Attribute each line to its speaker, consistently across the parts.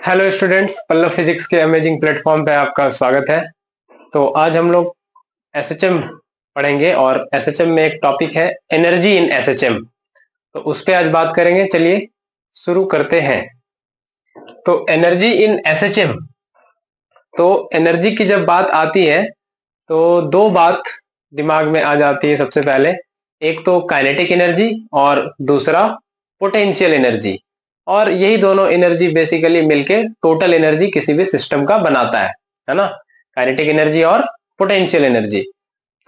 Speaker 1: Hello students, Pallav physics के amazing platform पे आपका स्वागत है। तो आज हम लोग एसएचएम पढ़ेंगे और एसएचएम में एक टॉपिक है एनर्जी इन एसएचएम। तो उस पे आज बात करेंगे। चलिए शुरू करते हैं। तो एनर्जी इन एसएचएम, तो एनर्जी की जब बात आती है तो दो बात दिमाग में आ जाती है। सबसे पहले एक तो काइनेटिक एनर्जी और दूसरा पोटेंशियल एनर्जी। और यही दोनों एनर्जी बेसिकली मिलके टोटल एनर्जी किसी भी सिस्टम का बनाता है ना। काइनेटिक एनर्जी और पोटेंशियल एनर्जी।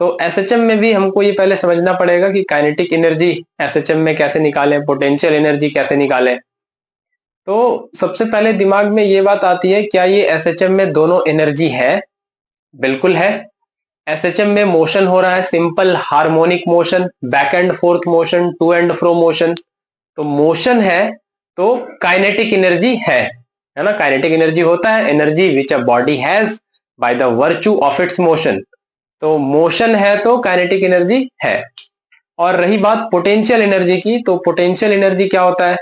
Speaker 1: तो एसएचएम में भी हमको ये पहले समझना पड़ेगा कि काइनेटिक एनर्जी एसएचएम में कैसे निकालें, पोटेंशियल एनर्जी कैसे निकालें। तो सबसे पहले दिमाग में ये बात आती है, क्या ये एसएचएम में दोनों एनर्जी है? बिल्कुल है। एसएचएम में मोशन हो रहा है, simple harmonic motion, back and forth motion, to and fro motion. तो मोशन है तो काइनेटिक एनर्जी है ना। काइनेटिक एनर्जी होता है energy which a body has by the virtue of its motion. तो मोशन है तो काइनेटिक एनर्जी है। और रही बात पोटेंशियल एनर्जी की, तो पोटेंशियल एनर्जी क्या होता है?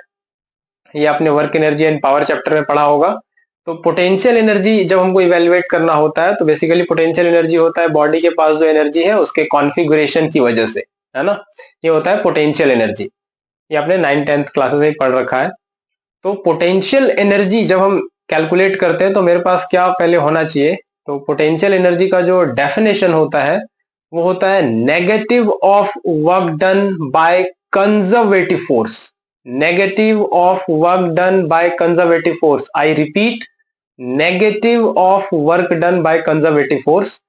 Speaker 1: ये आपने work energy and power chapter में पढ़ा होगा। तो पोटेंशियल एनर्जी जब हमको इवेल्युएट करना होता है तो बेसिकली पोटेंशियल एनर्जी होता है बॉडी के पास जो एनर्जी है उसके कॉन्फ़िगरेशन की वजह से, है ना। ये होता है पोटेंशियल एनर्जी। ये आपने 9th-10th क्लासेस में पढ़ रखा है। तो पोटेंशियल एनर्जी जब हम कैलकुलेट करते हैं तो मेरे पास क्या पहले होना चाहिए? तो पोटेंशियल एनर्जी का जो डेफिनेशन होता है वो होता है negative of work done by conservative force. Negative of work done by conservative force, I repeat, negative of work done by conservative force.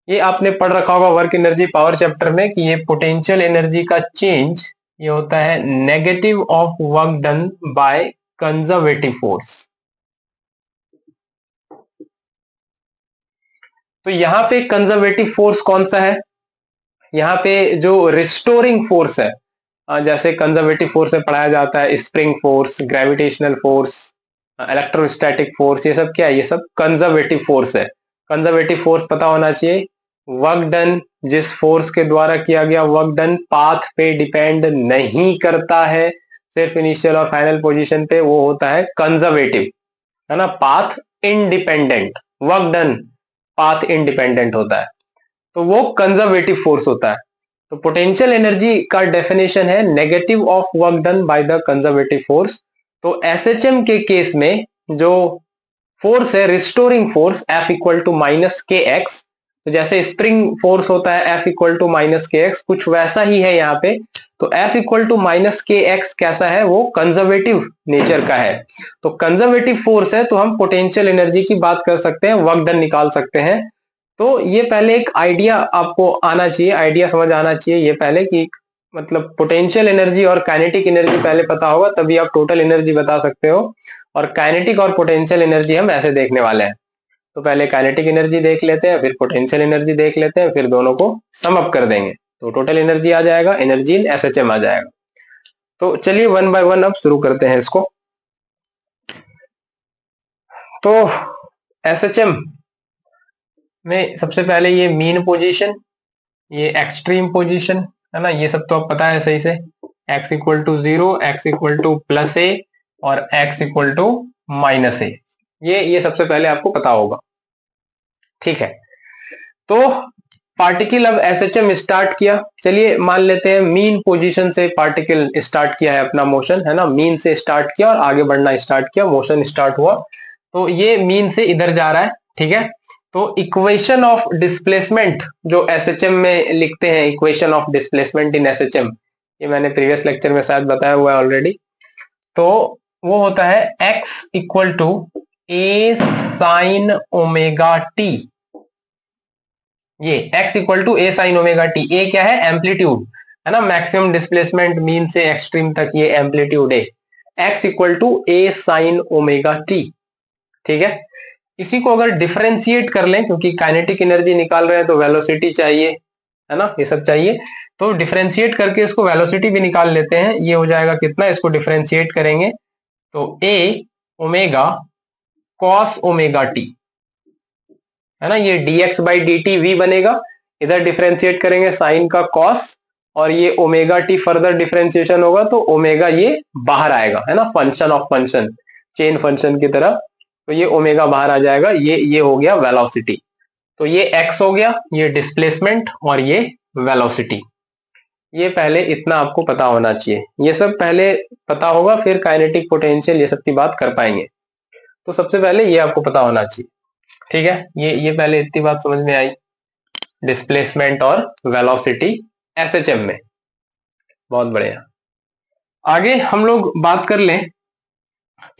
Speaker 1: ये आपने पढ़ रखा होगा वर्क एनर्जी पावर चैप्टर में कि ये पोटेंशियल एनर्जी का चेंज ये होता है negative of work done by conservative force. तो यहां पे कंजर्वेटिव फोर्स कौन सा है? यहाँ पे जो रिस्टोरिंग फोर्स है, जैसे कंजर्वेटिव फोर्स में पढ़ाया जाता है spring force, gravitational force, electrostatic force, ये सब क्या है? ये सब कंजर्वेटिव फोर्स है। कंजर्वेटिव फोर्स पता होना चाहिए। वर्क डन, जिस फोर्स के द्वारा किया गया वर्क डन पाथ पे डिपेंड नहीं करता है, सिर्फ इनिशियल और फाइनल पोजीशन पे, वो होता है कंजर्वेटिव, है ना। Path independent, work done path independent होता है, तो वो कंजर्वेटिव फोर्स होता है। तो पोटेंशियल एनर्जी का डेफिनेशन है negative of work done by the conservative force. तो एसएचएम के केस में जो फोर्स है restoring force F equal to minus K X, तो जैसे स्प्रिंग फोर्स होता है F equal to minus K X, कुछ वैसा ही है यहाँ पे। तो F equal to minus K x कैसा है? वो कंजर्वेटिव नेचर का है। तो कंजर्वेटिव फोर्स है तो हम पोटेंशियल एनर्जी की बात कर सकते हैं, वर्क डन निकाल सकते हैं। तो ये पहले एक आइडिया आपको आना चाहिए, आइडिया समझ आना चाहिए ये पहले कि मतलब पोटेंशियल एनर्जी और काइनेटिक एनर्जी पहले पता होगा तभी आप टोटल एनर्जी बता सकते हो। और काइनेटिक और पोटेंशियल एनर्जी हम ऐसे देखने वाले हैं। तो पहले काइनेटिक एनर्जी देख लेते हैं, फिर पोटेंशियल एनर्जी देख लेते हैं, फिर दोनों को सम अप कर देंगे तो टोटल एनर्जी आ जाएगा, एनर्जी इन एसएचएम आ जाएगा। तो चलिए वन बाय वन अब शुरू करते हैं इसको। तो एसएचएम में सबसे पहले ये मीन पोजीशन, ये एक्सट्रीम पोजीशन, है ना। ये सब तो अब पता है सही से, x equal to 0, x equal to plus A और x equal to minus A, ये सबसे पहले आपको पता होगा, ठीक है। तो पार्टिकल अब एसएचएम स्टार्ट किया। चलिए मान लेते हैं मीन पोजीशन से पार्टिकल स्टार्ट किया है अपना मोशन, है ना। मीन से स्टार्ट किया और आगे बढ़ना स्टार्ट किया, मोशन स्टार्ट हुआ। तो ये मीन से इधर जा रहा है, ठीक है। तो इक्वेशन ऑफ डिस्प्लेसमेंट जो एसएचएम में लिखते हैं, equation of displacement in SHM, ये मैंने प्रीवियस लेक्चर में शायद बताया हुआ है ऑलरेडी। तो वो होता है x equal to A sine omega T. ये x equal to A sine omega T, A क्या है? एम्पलीट्यूड, है ना। मैक्सिमम डिस्प्लेसमेंट मीन से एक्सट्रीम तक ये एम्पलीट्यूड है। x equal to A sine omega T, ठीक है। इसी को अगर डिफरेंशिएट कर लें, क्योंकि काइनेटिक एनर्जी निकाल रहे हैं तो वेलोसिटी चाहिए, है ना, ये सब चाहिए। तो डिफरेंशिएट करके इसको वेलोसिटी भी निकाल लेते हैं। ये हो जाएगा कितना? इसको डिफरेंशिएट करेंगे तो a omega cos omega T, है ना। ये dx by D T V बनेगा, इधर डिफरेंशिएट करेंगे साइन का कॉस, और ये ओमेगा टी फर्दर डिफरेंशिएशन होगा तो ओमेगा ये बाहर आएगा, है ना। Function of function, chain function की तरह तो ये ओमेगा बाहर आ जाएगा, ये हो गया वेलोसिटी। तो ये x हो गया, ये डिस्प्लेसमेंट और ये वेलोसिटी। ये पहले इतना आपको पता होना चाहिए, ये सब पहले पता होगा, फिर काइनेटिक पोटेंशियल ये सब की बात कर पाएंगे। तो सबसे पहले ये आपको पता होना चाहिए, ठीक है। ये पहले इतनी बात समझ में आई, डिस्प्लेसमेंट और वेलोसिटी एसएचएम में। बहुत बढ़िया। आगे हम लोग बात कर लें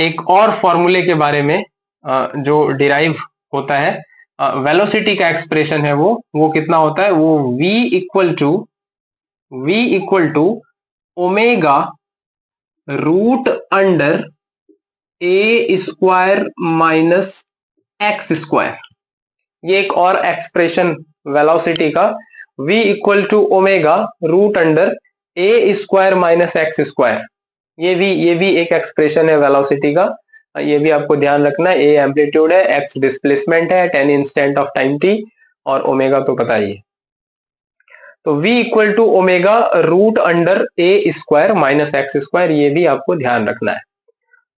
Speaker 1: एक और फॉर्मूले के बारे में जो डिराइव होता है, वेलोसिटी का एक्सप्रेशन है वो कितना होता है, वो v equal to omega root under A square minus X square. ये एक और एक्सप्रेशन वेलोसिटी का, v equal to omega root under A square minus X square. ये भी एक एक्सप्रेशन है वेलोसिटी का, ये भी आपको ध्यान रखना है। ए एम्पलीट्यूड है, एक्स डिस्प्लेसमेंट है, 10 इंस्टेंट ऑफ टाइम t, और ओमेगा तो पता ही है। तो v equal to omega root under A square minus X square, ये भी आपको ध्यान रखना है।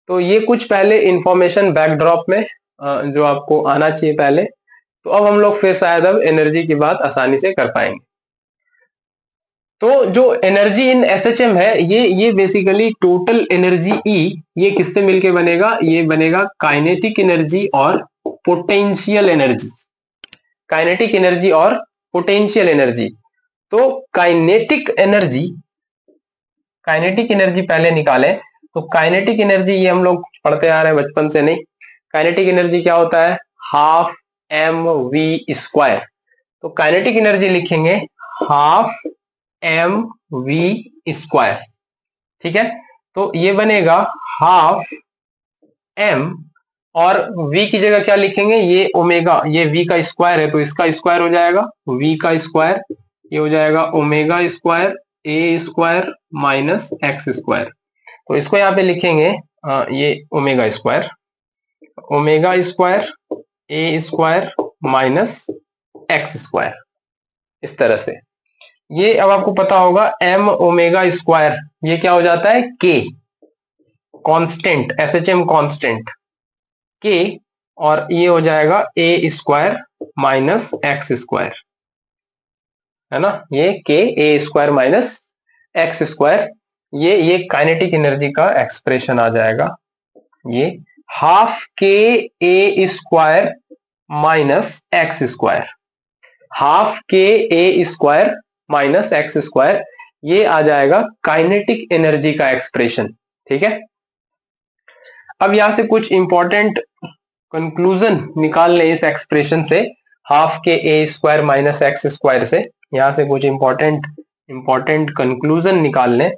Speaker 1: तो ये कुछ पहले इंफॉर्मेशन बैकड्रॉप में जो आपको आना चाहिए पहले। तो अब हम लोग फिर शायद अब एनर्जी की बात आसानी से कर पाएंगे। तो जो एनर्जी इन एसएचएम है, ये बेसिकली टोटल एनर्जी ई, ये किससे मिलके बनेगा, ये बनेगा काइनेटिक एनर्जी और पोटेंशियल एनर्जी। काइनेटिक एनर्जी और पोटेंशियल एनर्जी। तो काइनेटिक एनर्जी पहले निकालें। तो काइनेटिक एनर्जी ये हम लोग पढ़ते आ रहे हैं बचपन से, नहीं? काइनेटिक एनर्जी क्या होता है, हाफ एम वी स्क्वायर। तो काइनेटिक एनर्जी लिखेंगे हाफ एम वी स्क्वायर, ठीक है। तो ये बनेगा हाफ एम, और v की जगह क्या लिखेंगे, ये ओमेगा, ये v का स्क्वायर है तो इसका स्क्वायर हो जाएगा v का स्क्वायर, ये हो जाएगा ओमेगा स्क्वायर ए स्क्वायर माइनस एक्स स्क्वायर। तो इसको यहाँ पे लिखेंगे ये ओमेगा स्क्वायर ए स्क्वायर माइनस एक्स स्क्वायर, इस तरह से। ये अब आपको पता होगा m ओमेगा स्क्वायर, ये क्या हो जाता है k, constant, SHM constant k, और ये हो जाएगा A square minus X square, है ना। ये k A square minus X square, ये काइनेटिक एनर्जी का एक्सप्रेशन आ जाएगा। ये half k A square minus X square, half k A square minus X square, ये आ जाएगा काइनेटिक एनर्जी का एक्सप्रेशन, ठीक है। अब यहां से कुछ इंपॉर्टेंट कंक्लूजन निकाल लें इस एक्सप्रेशन से, हाफ के ए स्क्वायर माइनस एक्स स्क्वायर से। यहां से कुछ इंपॉर्टेंट कंक्लूजन निकाल लें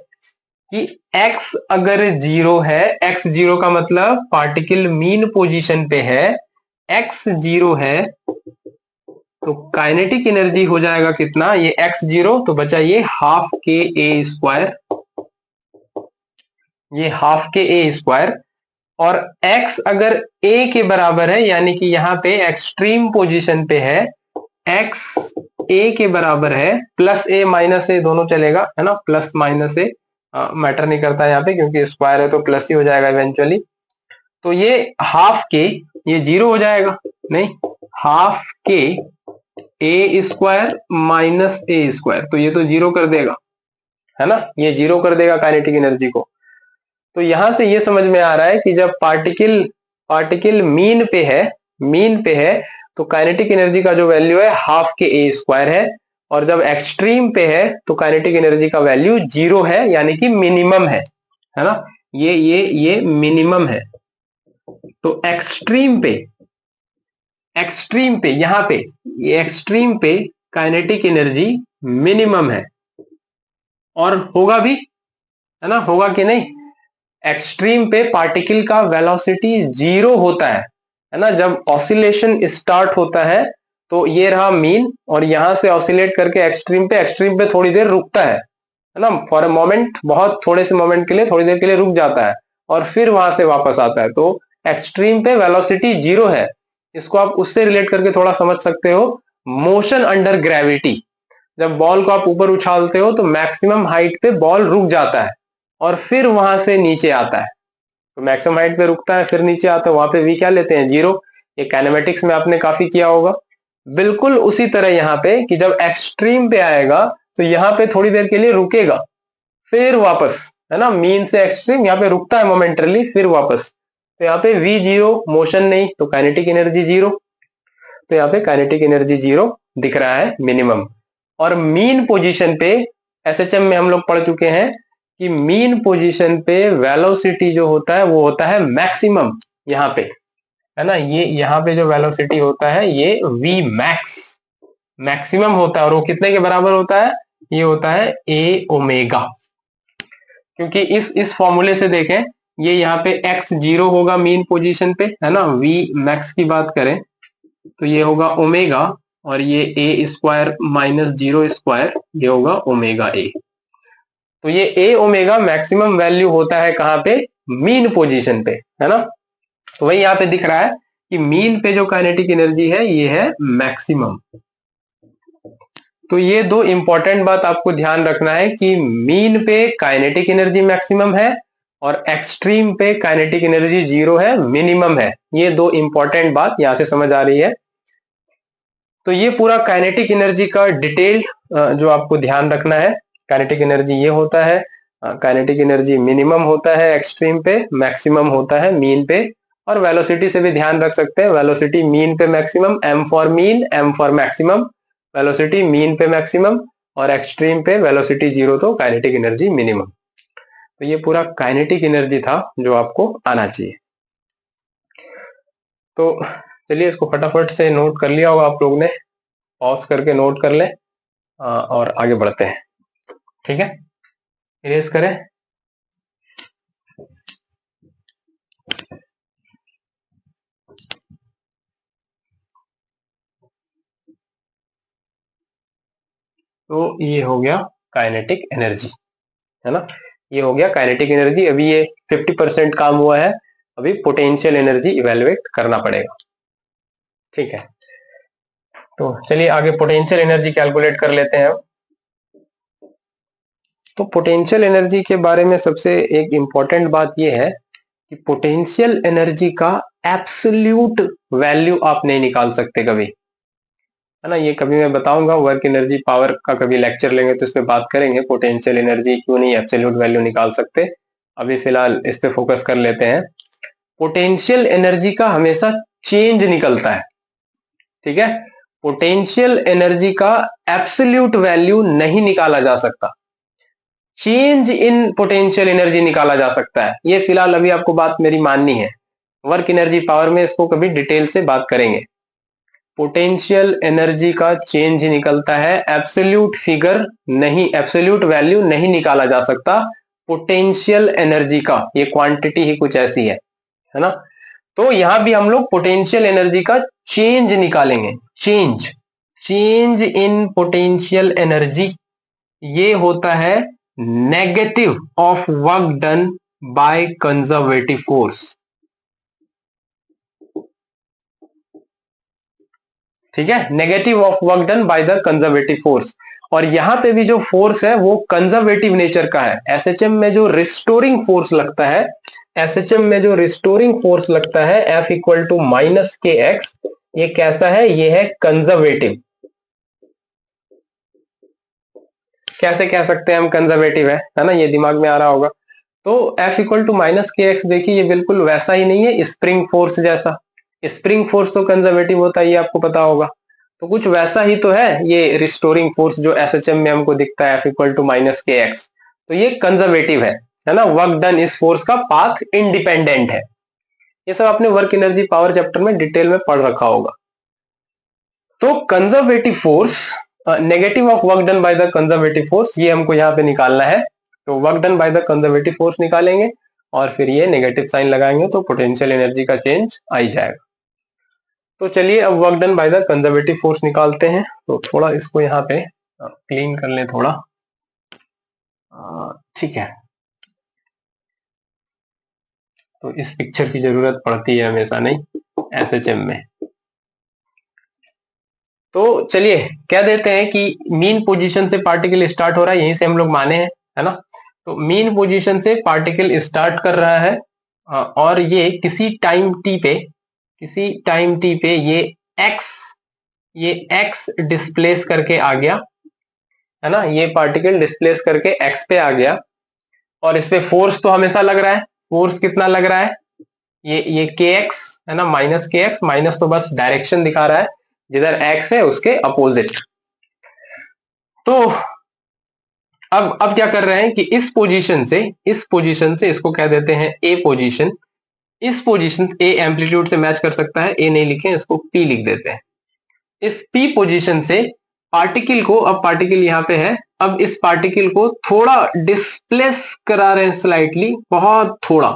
Speaker 1: कि x अगर जीरो है, x जीरो का मतलब पार्टिकल मीन पोजीशन पे है, x जीरो है तो काइनेटिक एनर्जी हो जाएगा कितना, ये x जीरो तो बचा ये हाफ के ए स्क्वायर, ये हाफ के ए स्क्वायर, और x अगर a के बराबर है, यानी कि यहाँ पे एक्सट्रीम पोजीशन पे है, x a के बराबर है, प्लस a माइनस a दोनों चलेगा, है ना, प्लस माइनस a मैटर नहीं करता है यहाँ पे, क्योंकि स्क्वायर है तो प्लस ही हो जाएगा इवेंचुअली। तो ये हाफ के, ये जीरो हो जाएगा, नहीं, हाफ के ए स्क्वायर माइनस ए स्क्वायर, तो ये तो जीरो कर देगा, है ना, ये जीरो कर देगा काइनेटिक एनर्जी को। तो यहां से ये समझ में आ रहा है कि जब पार्टिकल मीन पे है तो काइनेटिक एनर्जी का जो वैल्यू है हाफ के ए स्क्वायर है, और जब एक्सट्रीम पे है तो काइनेटिक एनर्जी का वैल्यू जीरो है, यानी कि मिनिमम है ना, ये मिनिमम है। तो एक्सट्रीम पे यहां पे ये एक्सट्रीम पे काइनेटिक एनर्जी मिनिमम है, और होगा भी, है ना, होगा कि नहीं। एक्सट्रीम पे पार्टिकल का वेलोसिटी जीरो होता है ना, जब ऑसिलेशन स्टार्ट होता है तो ये रहा मीन, और यहां से ऑसिलेट करके एक्सट्रीम पे थोड़ी देर रुकता है ना, फॉर अ मोमेंट, बहुत थोड़े से मोमेंट के लिए, थोड़ी देर के लिए रुक जाता है और फिर वहां से वापस आता है। तो एक्सट्रीम पे वेलोसिटी जीरो है। इसको आप उससे रिलेट करके थोड़ा समझ सकते हो, मोशन अंडर ग्रेविटी। जब बॉल को आप ऊपर उछालते हो तो मैक्सिमम हाइट पे बॉल रुक जाता है और फिर वहां से नीचे आता है, तो मैक्सिमम हाइट पे रुकता है, फिर नीचे आता है, वहां पे वी क्या लेते हैं, 0। ये काइनेमेटिक्स में आपने काफी किया होगा। बिल्कुल उसी तरह यहाँ पे कि जब एक्सट्रीम पे आएगा तो यहाँ पे थोड़ी देर के लिए रुकेगा, फिर वापस, है ना, मीन से एक्सट्रीम यहाँ पे रुकता है मोमेंटरली, फिर वापस। तो यहाँ पे v 0, मोशन नहीं, तो काइनेटिक एनर्जी 0। तो यहाँ पे काइनेटिक एनर्जी 0 दिख रहा है मिनिमम। और मीन पोजीशन पे एसएचएम में हम लोग पढ़ चुके हैं कि मीन पोजीशन पे वेलोसिटी जो होता है वो होता है मैक्सिमम, यहाँ पे, है ना, ये यहाँ पे जो वेलोसिटी होता है ये v मैक्स, मैक्सिमम होता है। और वो कितने के बराबर होता है, ये होता है a ओमेगा। क्योंकि इस फॉर्मूले से देखें, ये यहाँ पे x 0 होगा मीन पोजीशन पे, है ना, v मैक्स की बात करें तो ये होगा ओमेगा, और ये a स्क्वायर माइनस 0 स्क्वायर, ये होगा ओमेगा a। तो ये a ओमेगा मैक्सिमम वैल्यू होता है कहाँ पे, मीन पोजीशन पे, है ना। तो वही यहाँ पे दिख रहा है कि मीन पे जो काइनेटिक एनर्जी है ये है मैक्सिमम। तो ये दो इंपॉर्टेंट बात आपको ध्यान रखना है कि मीन पे काइनेटिक एनर्जी मैक्सिमम है और एक्सट्रीम पे काइनेटिक एनर्जी 0 है, मिनिमम है। ये दो इंपॉर्टेंट बात यहां से समझ आ रही है। तो ये पूरा काइनेटिक एनर्जी का डिटेल जो आपको ध्यान रखना है, काइनेटिक एनर्जी ये होता है, काइनेटिक एनर्जी मिनिमम होता है एक्सट्रीम पे, मैक्सिमम होता है मीन पे। और वेलोसिटी से भी ध्यान रख सकते हैं, वेलोसिटी मीन पे maximum, M for mean, M for maximum, velocity mean पे मैक्सिमम, और एक्सट्रीम पे वेलोसिटी 0, तो काइनेटिक एनर्जी मिनिमम। तो ये पूरा काइनेटिक एनर्जी था जो आपको आना चाहिए। तो चलिए इसको फटाफट से नोट कर लिया होगा आप लोग ने, पॉज करके नोट कर लें और आगे बढ़ते हैं, ठीक है। इरेज करें। तो ये हो गया काइनेटिक एनर्जी, है ना, ये हो गया काइनेटिक एनर्जी। अभी ये 50% काम हुआ है, अभी पोटेंशियल एनर्जी इवेलुएट करना पड़ेगा, ठीक है। तो चलिए आगे पोटेंशियल एनर्जी कैलकुलेट कर लेते हैं। तो पोटेंशियल एनर्जी के बारे में सबसे एक इंपॉर्टेंट बात यह है कि पोटेंशियल एनर्जी का एब्सोल्यूट वैल्यू आप नहीं निकाल सकते कभी, है ना। ये कभी मैं बताऊंगा, वर्क एनर्जी पावर का कभी लेक्चर लेंगे तो इस पे बात करेंगे, पोटेंशियल एनर्जी क्यों नहीं एब्सोल्यूट वैल्यू निकाल सकते। अभी फिलहाल इस पे फोकस कर लेते हैं। पोटेंशियल एनर्जी का हमेशा चेंज निकलता है, ठीक है। पोटेंशियल एनर्जी का एब्सोल्यूट वैल्यू नहीं निकाला जा सकता, चेंज इन पोटेंशियल एनर्जी निकाला जा सकता है। ये फिलहाल अभी आपको बात मेरी माननी है, वर्क एनर्जी पावर में इसको कभी डिटेल से बात करेंगे। पोटेंशियल एनर्जी का चेंज निकलता है, एब्सोल्यूट फिगर नहीं, एब्सोल्यूट वैल्यू नहीं निकाला जा सकता पोटेंशियल एनर्जी का। ये क्वांटिटी ही कुछ ऐसी है ना। तो यहां भी हम लोग पोटेंशियल एनर्जी का चेंज निकालेंगे, change, change in potential energy, ये होता है negative of work done by conservative force, ठीक है, negative of work done by the conservative force. और यहां पे भी जो फोर्स है वो कंजर्वेटिव नेचर का है। एसएचएम में जो रिस्टोरिंग फोर्स लगता है, एसएचएम में जो रिस्टोरिंग फोर्स लगता है F equal to minus K x, ये कैसा है, ये है कंजर्वेटिव। कैसे कह सकते हैं हम कंजर्वेटिव है ना, ये दिमाग में आ रहा होगा। तो F equal to minus K x, देखिए ये बिल्कुल वैसा ही नहीं है स्प्रिंग फोर्स जैसा। स्प्रिंग फोर्स तो कंजर्वेटिव होता है, ये आपको पता होगा। तो कुछ वैसा ही तो है ये रिस्टोरिंग फोर्स जो एसएचएम में हमको दिखता है F equal to minus K X, तो ये कंजर्वेटिव है ना। वर्क डन इस फोर्स का पाथ इंडिपेंडेंट है। ये सब आपने वर्क एनर्जी पावर चैप्टर में डिटेल में पढ़ रखा होगा। तो conservative force, negative of work done by the conservative force, ये हमको यहाँ पे निकालना है। तो work done by the conservative force निकालेंगे और फिर ये नेगेटिव साइन लगाएंगे तो पोटेंशियल एनर्जी का चेंज आ ही जाएगा। तो चलिए अब work done by the conservative force निकालते हैं। तो थोड़ा इसको यहाँ पे क्लीन कर लें थोड़ा, ठीक है। तो इस पिक्चर की जरूरत पड़ती है हमेशा, नहीं, एसएचएम में। तो चलिए कह देते हैं कि मीन पोजीशन से पार्टिकल स्टार्ट हो रहा है, यहीं से हम लोग माने हैं, है ना। तो मीन पोजीशन से पार्टिकल स्टार्ट कर रहा है और ये किसी टाइम टी पे ये एक्स डिस्प्लेस करके आ गया, है ना, ये पार्टिकल डिस्प्लेस करके एक्स पे आ गया, और इस पे फोर्स तो हमेशा लग रहा है। फोर्स कितना लग रहा है, ये के एक्स है ना, माइनस के एक्स, माइनस तो बस डायरेक्शन दिखा रहा है, जिधर एक्स है उसके अपोजिट। तो अब क्या कर रहे हैं कि इस पोजीशन से इसको कह देते हैं ए पोजीशन। इस पोजीशन ए एम्पलीट्यूड से मैच कर सकता है, ए नहीं लिखे, इसको पी लिख देते हैं। इस पी पोजीशन से पार्टिकल को, अब पार्टिकल यहां पे है, अब इस पार्टिकल को थोड़ा डिस्प्लेस करा रहे हैं, स्लाइटली, बहुत थोड़ा।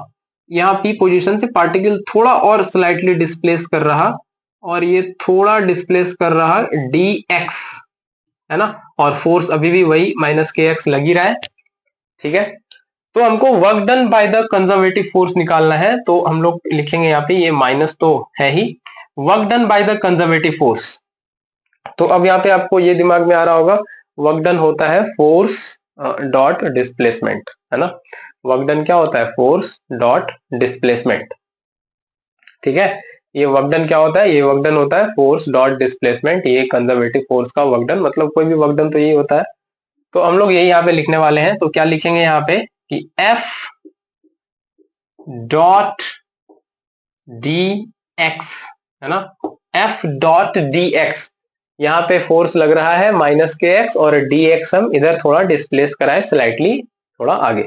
Speaker 1: यहाँ पी पोजीशन से पार्टिकल थोड़ा और स्लाइटली डिस्प्लेस कर रहा, और ये थोड़ा डिस्प्लेस कर रहा डी एक्स, है ना, और फोर्स अभी भी वही माइनस के एक्स लग ही रहा है। ठीक है, तो हमको work done by the conservative force निकालना है, तो हम लोग लिखेंगे यहाँ पे, ये माइनस तो है ही, work done by the conservative force. तो अब यहाँ पे आपको ये दिमाग में आ रहा होगा, वर्क डन होता है फोर्स डॉट डिस्प्लेसमेंट, है ना। वर्क डन क्या होता है, फोर्स डॉट डिस्प्लेसमेंट। ठीक है, ये वर्क डन क्या होता है, ये वर्क डन होता है फोर्स डॉट डिस्प्लेसमेंट। ये कंजर्वेटिव फोर्स का वर्क डन, मतलब कोई भी वर्क डन तो यही होता है। तो हम लोग यही यहाँ पे लिखने वाले हैं। तो क्या लिखेंगे यहाँ पे कि F डॉट डी एक्स, है ना, F डॉट डी एक्स, यहाँ पे फोर्स लग रहा है माइनस के एक्स, और डी एक्स हम इधर थोड़ा डिस्प्लेस कराए स्लाइटली, थोड़ा आगे।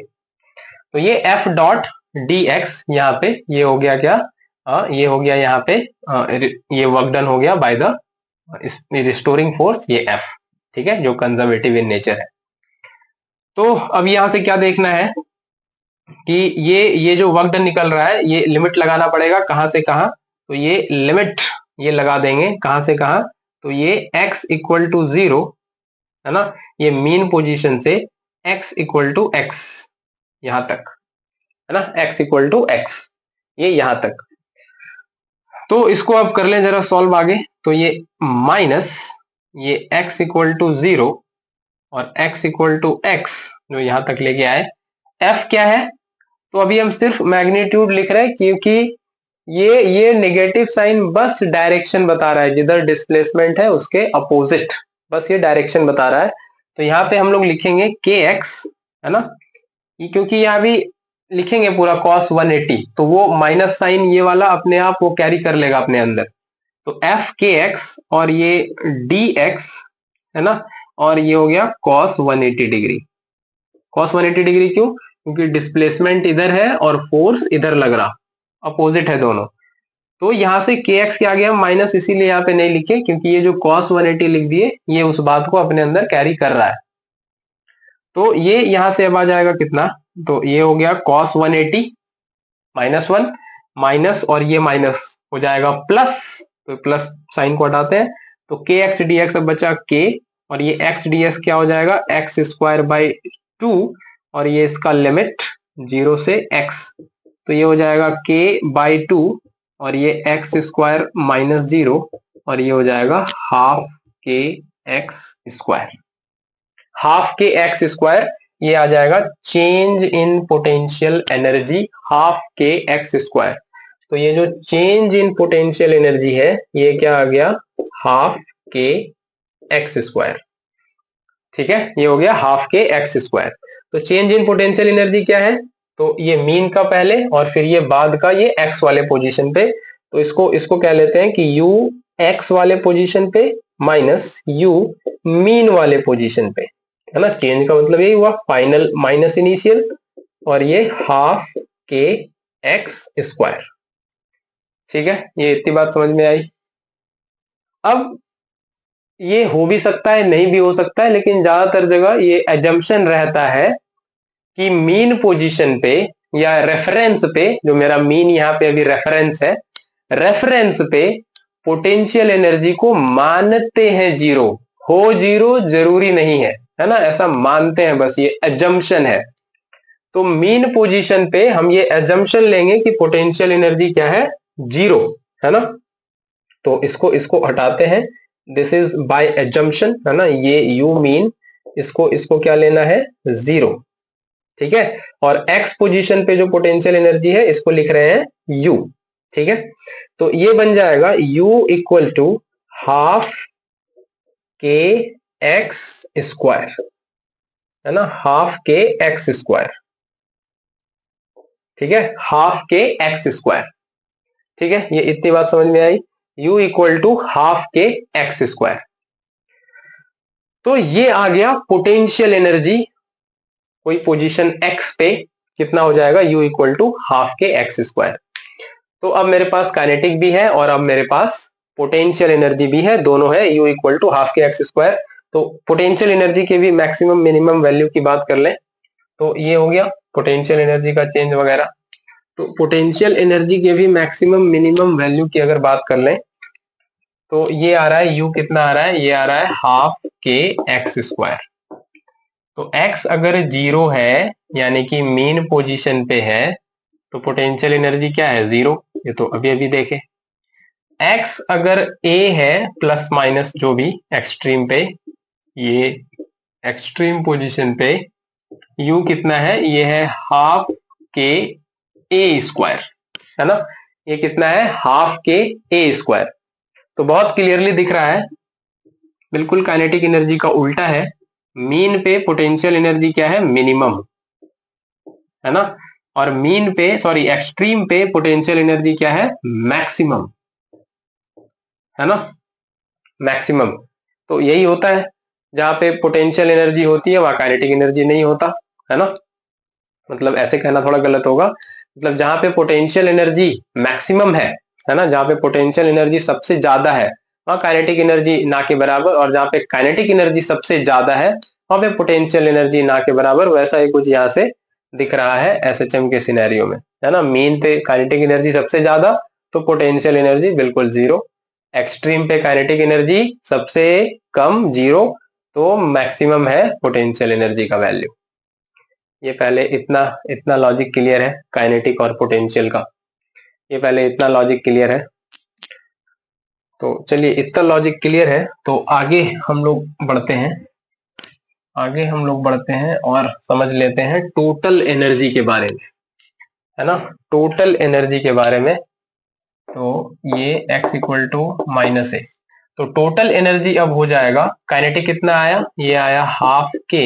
Speaker 1: तो ये F डॉट डी एक्स यहाँ पे ये हो गया क्या, ये हो गया यहाँ पे, ये वर्क डन हो गया बाय द रिस्टोरिंग फोर्स, ये F। ठीक है, जो कंजर्वेटिव इन नेचर है। तो अब यहां से क्या देखना है कि ये जो वर्क डन निकल रहा है, ये लिमिट लगाना पड़ेगा, कहां से कहां, तो ये लिमिट ये लगा देंगे, कहां से कहां, तो ये x इक्वल टू 0, है ना, ये मीन पोजीशन से x इक्वल टू x यहां तक, है ना, x इक्वल टू x, ये यहां तक। तो इसको अब कर लें जरा सॉल्व आगे। तो ये माइनस ये x इक्वल टू 0 और x इक्वल टू x जो यहां तक लेके आए, f क्या है, तो अभी हम सिर्फ मैग्नीट्यूड लिख रहे हैं, क्योंकि ये नेगेटिव साइन बस डायरेक्शन बता रहा है, जिधर डिस्प्लेसमेंट है उसके अपोजिट, बस ये डायरेक्शन बता रहा है। तो यहाँ पे हम लोग लिखेंगे के एक्स, है ना, क्योंकि यहाँ भी लिखेंगे पूरा cos 180, तो वो माइनस साइन ये वाला अपने आप वो कैरी कर लेगा अपने अंदर। तो एफ के एक्स और ये डी एक्स, है ना, और ये हो गया cos 180 डिग्री। cos 180 डिग्री क्यों, क्योंकि डिस्प्लेसमेंट इधर है और फोर्स इधर लग रहा, अपोजिट है दोनों। तो यहां से के एक्स के आगे हम माइनस इसीलिए यहाँ पे नहीं लिखे, क्योंकि ये जो cos 180 लिख दिए, ये उस बात को अपने अंदर कैरी कर रहा है। तो ये यहां से अब आ जाएगा कितना, तो ये हो गया cos 180 माइनस 1, माइनस और ये माइनस हो जाएगा प्लस, तो प्लस साइन को हटाते हैं, तो के एक्स डी एक्स अब बचा के, और ये एक्स डी एक्स क्या हो जाएगा, एक्स स्क्वायर बाई 2, और ये इसका लिमिट 0 से x, तो ये हो जाएगा k बाई 2, और ये एक्स स्क्वायर माइनस 0, और ये हो जाएगा हाफ के एक्स स्क्वायर। हाफ के एक्स स्क्वायर ये आ जाएगा change in potential energy, half के एक्स स्क्वायर। तो ये जो चेंज इन पोटेंशियल एनर्जी है, ये क्या आ गया, हाफ के एक्स स्क्वायर। ठीक है, ये हो गया हाफ के एक्स स्क्वायर। तो चेंज इन पोटेंशियल एनर्जी क्या है, तो ये मीन का पहले और फिर ये बाद का, ये एक्स वाले पोजीशन पे, तो इसको कह लेते हैं कि यू एक्स वाले पोजीशन पे माइनस यू मीन वाले पोजीशन पे, है ना। चेंज का मतलब यही हुआ, फाइनल माइनस इनिशियल, और ये हाफ के एक्स स्क्वायर। ठीक है, ये इतनी बात समझ में आई। अब ये हो भी सकता है, नहीं भी हो सकता है, लेकिन ज्यादातर जगह ये एजम्पशन रहता है कि मीन पोजीशन पे या रेफरेंस पे, जो मेरा मीन यहाँ पे अभी रेफरेंस है, रेफरेंस पे पोटेंशियल एनर्जी को मानते हैं जीरो, हो जीरो जरूरी नहीं है ना, ऐसा मानते हैं, बस ये एजम्पशन है। तो मीन पोजीशन पे हम ये एजम्पशन लेंगे कि पोटेंशियल एनर्जी क्या है, जीरो, है ना। तो इसको हटाते हैं, दिस इज बाय एजम्पशन, है ना, ये यू मीन, इसको क्या लेना है, जीरो। ठीक है। और x पोजीशन पे जो पोटेंशियल एनर्जी है इसको लिख रहे हैं u, ठीक है। तो ये बन जाएगा u इक्वल टू हाफ के एक्स स्क्वायर, है ना, हाफ के एक्स स्क्वायर, ठीक है, हाफ के एक्स स्क्वायर, ठीक है। ये इतनी बात समझ में आई, u इक्वल टू हाफ के एक्स स्क्वायर। तो ये आ गया पोटेंशियल एनर्जी, कोई पोजीशन x पे कितना हो जाएगा, u इक्वल टू हाफ के एक्स स्क्वायर। तो अब मेरे पास काइनेटिक भी है और अब मेरे पास पोटेंशियल एनर्जी भी है, दोनों है, u इक्वल टू हाफ के एक्स स्क्वायर। तो पोटेंशियल एनर्जी के भी मैक्सिमम मिनिमम वैल्यू की बात कर लें तो ये हो गया पोटेंशियल एनर्जी का चेंज वगैरह। तो पोटेंशियल एनर्जी के भी मैक्सिमम मिनिमम वैल्यू की अगर बात कर लें तो ये आ रहा है, u कितना आ रहा है, ये आ रहा है हाफ के एक्स स्क्वायर। तो x अगर 0 है यानी कि मेन पोजीशन पे है तो पोटेंशियल एनर्जी क्या है, 0। ये तो अभी अभी देखे। x अगर a है प्लस माइनस जो भी एक्सट्रीम पे, ये एक्सट्रीम पोजीशन पे u कितना है, ये है हाफ के a स्क्वायर, है ना, ये कितना है, हाफ के a स्क्वायर। तो बहुत क्लियरली दिख रहा है, बिल्कुल काइनेटिक एनर्जी का उल्टा है। मीन पे पोटेंशियल एनर्जी क्या है, मिनिमम, है ना, और मीन पे सॉरी एक्सट्रीम पे पोटेंशियल एनर्जी क्या है, मैक्सिमम, है ना, मैक्सिमम। तो यही होता है, जहां पे पोटेंशियल एनर्जी होती है वहां काइनेटिक एनर्जी नहीं होता, है ना। मतलब ऐसे कहना थोड़ा गलत होगा, मतलब जहां पे पोटेंशियल एनर्जी मैक्सिमम है ना, जहां पे पोटेंशियल एनर्जी सबसे ज्यादा है वहां काइनेटिक एनर्जी ना के बराबर, और जहां पे काइनेटिक एनर्जी सबसे ज्यादा है वहां पे पोटेंशियल एनर्जी ना के बराबर। वैसा ही कुछ यहाँ से दिख रहा है एसएचएम के सिनेरियो में, है ना। मीन पे काइनेटिक एनर्जी सबसे ज्यादा तो पोटेंशियल एनर्जी बिल्कुल 0, एक्सट्रीम पे काइनेटिक एनर्जी सबसे कम 0 तो मैक्सिमम है पोटेंशियल एनर्जी का वैल्यू। ये पहले इतना इतना लॉजिक क्लियर है काइनेटिक और पोटेंशियल का, ये पहले इतना लॉजिक क्लियर है। तो चलिए इतना लॉजिक क्लियर है तो आगे हम लोग बढ़ते हैं, आगे हम लोग बढ़ते हैं और समझ लेते हैं टोटल एनर्जी के बारे में, है ना, टोटल एनर्जी के बारे में। तो ये x इक्वल टू माइनस ए, तो टोटल एनर्जी अब हो जाएगा, काइनेटिक कितना आया, ये आया हाफ के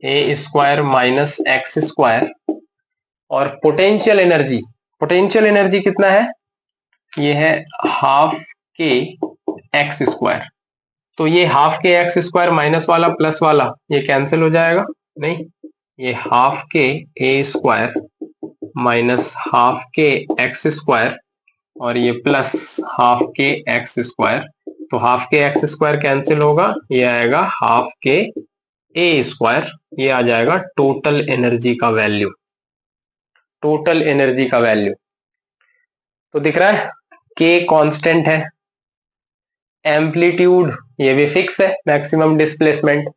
Speaker 1: ए स्क्वायर माइनस एक्स स्क्वायर, और पोटेंशियल एनर्जी, पोटेंशियल एनर्जी कितना है, ये है हाफ के एक्स स्क्वायर। तो ये हाफ के एक्स स्क्वायर माइनस वाला प्लस वाला ये कैंसिल हो जाएगा, नहीं, ये हाफ के ए स्क्वायर माइनस हाफ के एक्स स्क्वायर और ये प्लस हाफ के एक्स स्क्वायर, तो हाफ के एक्स स्क्वायर कैंसिल होगा, ये आएगा हाफ के ए स्क्वायर, ये आ जाएगा टोटल एनर्जी का वैल्यू, टोटल एनर्जी का वैल्यू। तो दिख रहा है के कांस्टेंट है, एम्पलीट्यूड ये भी फिक्स है, मैक्सिमम डिस्प्लेसमेंट,